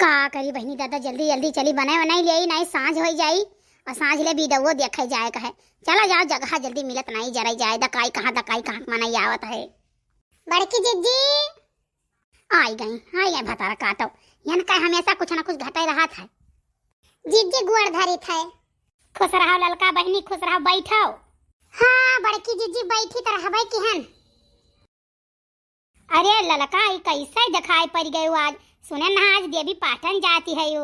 का करी बहनी दादा जल्दी जल्दी चली बनाए बनाई ले नहीं सांझ हो जाई और सांझ ले भी दवो देखे जाए कहे चला जाओ जगह जल्दी मिलत नहीं जरा जाए दकाई कहाँ मनाई आवत है। बड़की जिज्जी आई गई भतारा काटो यन का हमेशा कुछ ना कुछ घटाई रहा था। जिज्जी गुड़ धरी थे खुश रहो ललका बहनी खुश रहो बैठो। हाँ बड़की जिज्जी बैठी तो रहबे किहन। अरे ललका कैसे दिखाई पड़ गई आज सुने ना आज देवी पाटन जाती है यू।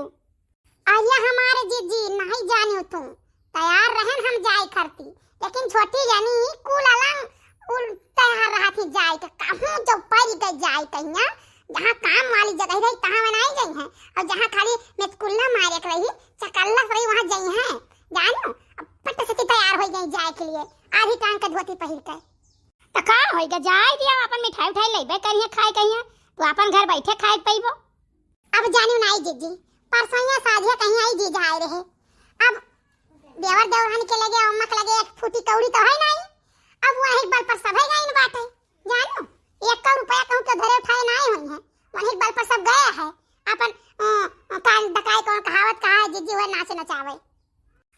अरे हमारे जिज्जी नहीं जानी तुम तैयार रहन हम जाए करती लेकिन छोटी जानी कुल अलंग उल तैयार रहा थी जाए तो कहूं जो पड़ गई जाए कहिया जहां काम वाली जगह रही तहां बनाई गई है और जहां खाली मेचकुल्ला मारे के रही चकल्ला रही वहां गई है जानो पट से तैयार हो गई जाए के लिए आधी टांग के धोती पहिर के तो का होइगा जाए दिया अपन मिठाई उठाई लेबे करिए खाए कहिया तो अपन घर बैठे खाए पइबो। अब जानू नहीं जीजी परसों साझे कहीं आई जी जाए रहे अब देवर देवरानी के लगे अम्मा के लगे एक फूटी कौड़ी तो है नहीं अब वही बल पर सब है गई बाटे जानो 1 रुपया कहूं तो धरे उठाए नहीं हुई है वही बल पर सब गया है अपन काल डकाई कौन कहावत कहा है जीजी वो नाचे नचावे।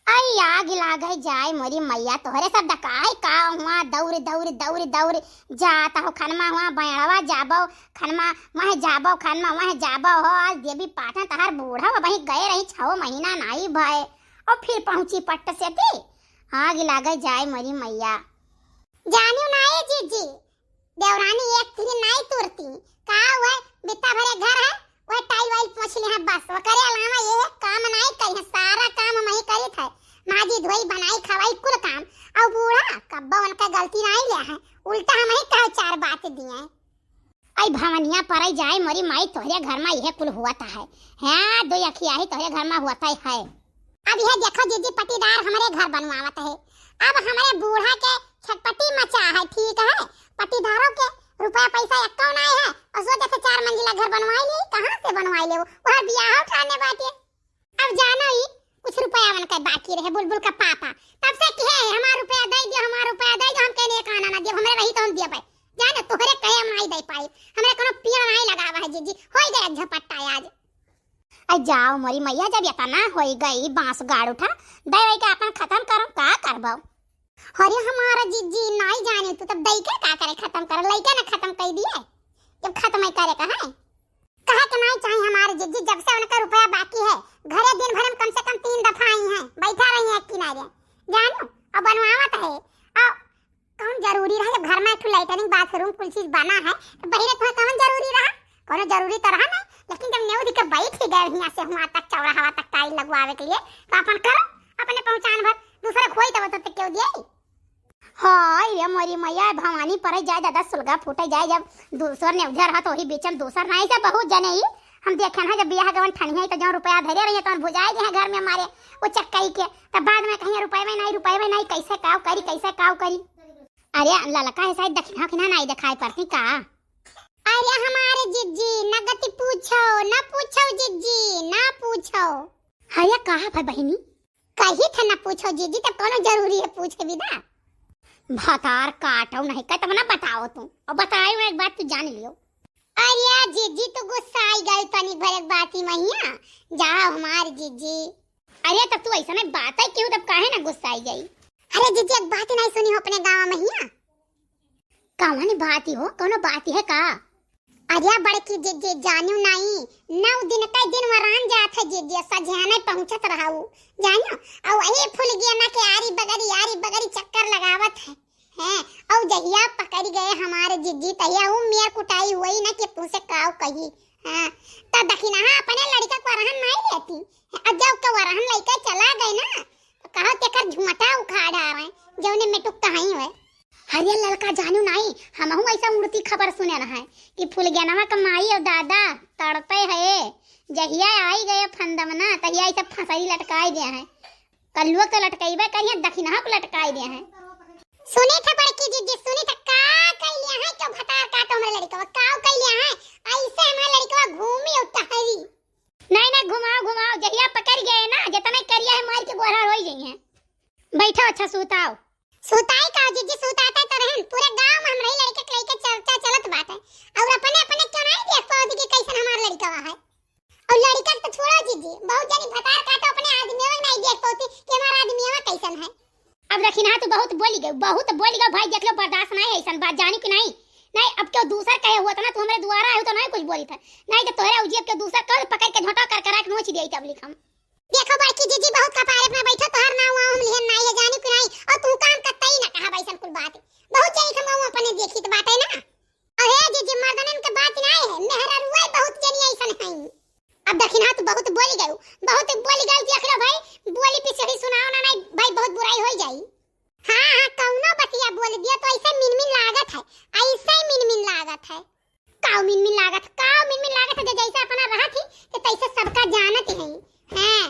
आई आग लागे जाए मोरी मैया तोहरे सब डकाई का हुआ दौड़ दौड़ दौड़ दौड़ जाता हो खनमा हुआ बयड़वा जाबो खनमा वह जाबो खनमा वह जाबो हो आज देवी पाटन तहार बूढ़ा वही गए रही 6 महीना नहीं भय और फिर पहुंची पट्ट से थी आग लागे जाए मोरी मैया। जानू नहीं जीजी देवरानी एक थी नहीं तुरती का वह बिता भरे घर है वह टाई वाइल पोछ ले है बस वो करे अलावा ये काम नहीं करी सारा काम मैं करी थे माजी धोई बनाई खवाई कुल काम और बूढ़ा कब्बा उनका गलती नहीं लिया है उल्टा हम ही कहे 4 बात दिए आई भवनिया पर जाए मोरी माई तोहरे घर में यह कुल हुआ था है हां 2 अखिया ही तोहरे घर में हुआ था है। अब यह देखो जीजी पटीदार हमारे घर बनवावत है अब हमारे बूढ़ा के छटपटी मचा है ठीक है पटीदारों के रुपया पैसा अकाउंट नहीं है और सोचे थे 4 मंजिला घर बनवाई ले कहां से बनवाई ले वो ब्याह उठाने बाटे। अब जानो ही कुछ रुपया बन के बाकी रहे बुलबुल का पापा तब से कहे हमारा रुपया दे दियो हम कहने खाना ना दियो हमरे रही तो हम दिया भाई जाने तोहरे कहे हम नहीं दे पाई हमरे कोनो पीड़ा नहीं लगावा है जीजी होई गया झपट्टा आज। आई जाओ मोरी मैया जब इतना होई गई बांस गाड़ उठा दवाई का अपन खत्म करो का करबो। अरे हमारा जीजी नहीं जाने तू तब दई के का करे खत्म कर लइका ना खत्म कर दिए जब खत्म ही करे कहा कि नहीं चाहिए हमारे जीजी जब से उनका रुपया बाकी है घरे दिन भर में कम से कम 3 दफा आई हैं बैठा रही हैं किनारे जानो अब बनवावत है और कौन जरूरी रहा जब घर में एक लैट्रिन बाथरूम कुल चीज बना है तो बहिरे तो कौन जरूरी रहा कोनो जरूरी तो रहा नहीं लेकिन जब नेउ दिख बैठ ही गए यहां से वहां तक चौराहा तक टाइल लगवावे के लिए तो अपन करो अपने पहचान भर दूसरे खोई तो क्यों दिए। हां ये मोरी मैया भवानी पर जाए दादा सुलगा फूटे जाए जब दूसर ने उधर हा तो ही बीच में दूसर नहीं से बहुत जने ही हम देखे ना जब बियाह गवन ठनिया तो जो रुपया धरे रही तो भुजाए जे घर में हमारे वो चक्कई के तब बाद में कहीं रुपए में नहीं कैसे काव करी। अरे ललका है शायद दक्षिणा किना नहीं दिखाई पड़ती का। अरे हमारे जिज्जी नगति पूछो जिज्जी ना पूछो। हया कहा भाई बहनी कही था ना पूछो जीजी तो कोनो जरूरी है पूछे विदा भतार काटो नहीं का तब ना बताओ तुम और बताई मैं एक बात तू जान लियो। अरे जीजी तो गुस्सा आई गई तनी भर एक बात ही मैया जाओ हमारे जीजी। अरे तब तू ऐसा में बात है क्यों तब काहे ना गुस्सा आई गई। अरे जीजी एक बात नहीं सुनी हो अपने गांव में मैया कौन बात ही हो कोनो बात ही है का। अरे बड़की जीजी जानू नहीं 9 दिन का दिन वरान जात है जीजी सजाने पहुंचत रहाऊ जानो और वही फूल गया ना के आरी बगरी चक्कर लगावत है हैं और जहिया पकड़ गए हमारे जिज्जी तहिया वो मेर कुटाई हुई ना कि तुमसे काव कही हां तो दखिना अपने लड़का को वरहन नहीं लेती अब जब का वरहन लड़का चला गए ना तो कहो तेकर झुमटा उखाड़ आ रहे जौने में टुक कहीं है। हरिया लड़का जानू नहीं हमहू ऐसा उड़ती खबर सुने रहा है कि फुलगेनवा का माई और दादा तड़पे है जहिया आई गए फंदमना तहिया ऐसा फसरी लटकाई दे है कल्लुआ के लटकाईबे कहिया दखिना को लटकाई दे है। सुने थे बड़की जीजी सुने थे का कइलिया है तो भतार का तो हमरे लड़का का कइलिया है ऐसे हमारे लड़का घूमी उतहरी नहीं घुमाओ जहिया पकड़ गए ना जितना करिया है मार के गोरा होई गई है। बैठो अच्छा सुताओ सुताई का जीजी सुताता तो रहन पूरे गांव में हमरे लड़के के चर्चा चलत बात है और अपने क्यों नहीं देख पाओ कि कैसन हमार लड़का है और लड़का तो छोड़ो जीजी, बहुत जनी भतार का तो अपने आदमियों में नहीं देख पाती कि हमारा आदमियों कैसन है। अब रखी ना तू बहुत बोली गई भाई, देख लो बर्दाश्त नहीं है ऐसन बात, जानी कि नहीं। नहीं अब क्यों दूसरा कहे हुआ था ना, तू हमारे द्वारा आयो तो नहीं कुछ बोली था, नहीं तो तोहरा उजियब के दूसरा कल पकड़ के झोटा कर करा के नोच दिया तब लिखम। देखो बड़की जीजी बहुत कपारे पे बैठो, तोहर नाम हम लिहन नहीं है, जानी कि नहीं। और तू काम करता ही ना कहा वैसन कुल बात, बहुत जनी हम अपने देखी तो बात है ना। अरे जीजी मर्दनन के बात नहीं है, मेहरा रुए बहुत जनी ऐसन है। अब देखी ना तू बहुत बोली गई, देख लो भाई, बोली पे सही सुनाओ ना, नहीं भाई बहुत बुराई हो जाई। हां कौनो बतिया बोल दिया तो ऐसे मिनमिन लागत है, ऐसे ही मिनमिन लागत है। काऊ मिनमिन लागत है जैसे अपना रहा थी तो तैसे सबका जानत है। हैं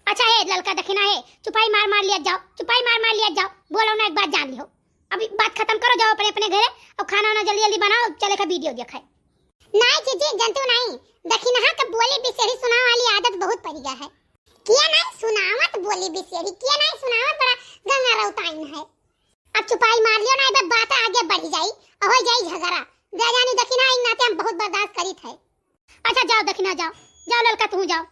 अच्छा है लड़का देखना है, चुपाई मार लिया जाओ, बोलो ना एक बात जान लियो। अभी बात खत्म करो, जाओ अपने घरे और खाना ना जल्दी बनाओ, चले का वीडियो देखाए। नहीं जीजी जानते नहीं, देखी ना के बोली बिसेरी सुनाने वाली आदत बहुत पड़ गया है। किया नहीं सुनावत बोली बिसेरी, किया नहीं सुनावत बड़ा गंगा रौताइन है। अब चुपाई मार लियो ना, अब बात आगे बढ़ जाई और हो जाई झगड़ा। जानी देखी ना इन नाते हम बहुत बर्दाश्त करी थे। अच्छा जाओ देखी ना, जाओ लड़का तू जाओ।